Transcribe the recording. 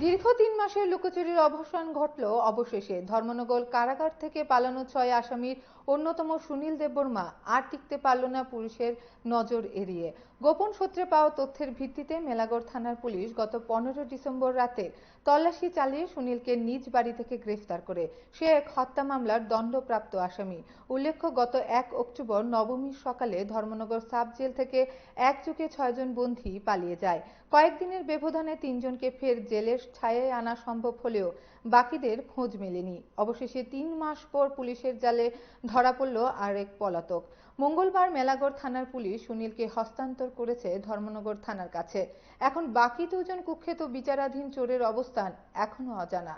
দীর্ঘ ৩ মাসের লুকোচুরির অবসান ঘটল অবশেষে। ধর্মনগর কারাগার থেকে পালানো ৬ আসামির অন্যতম সুনীল দেববর্মা আর টিকতে পারল না পুলিশের নজর এড়িয়ে। গোপন সূত্রে পাওয়া তথ্যের ভিত্তিতে মেলাগড় থানার পুলিশ গত ১৫ ডিসেম্বর রাতে তল্লাশি চালিয়ে সুনীলকে নিজ বাড়ি থেকে গ্রেফতার করে। সে এক হত্যা মামলার দণ্ডপ্রাপ্ত আসামি। উল্লেখ্য, গত ১ অক্টোবর নবমীর সকালে ধর্মনগর সাব জেল থেকে একযোগে ৬ জন বন্দী পালিয়ে যায়। কয়েকদিনের ব্যবধানে ৩ জনকে ফের জেলের ছায়ায় আনা সম্ভব হলেও বাকিদের খোঁজ মেলেনি। অবশেষে ৩ মাস পর পুলিশের জালে ধরা পড়ল আরেক পলাতক। মঙ্গলবার মেলাগড় থানার পুলিশ সুনীলকে হস্তান্তর করেছে ধর্মনগর থানার কাছে। এখন বাকি ২ জন কুখ্যাত বিচারাধীন চোরের অবস্থান এখনো অজানা।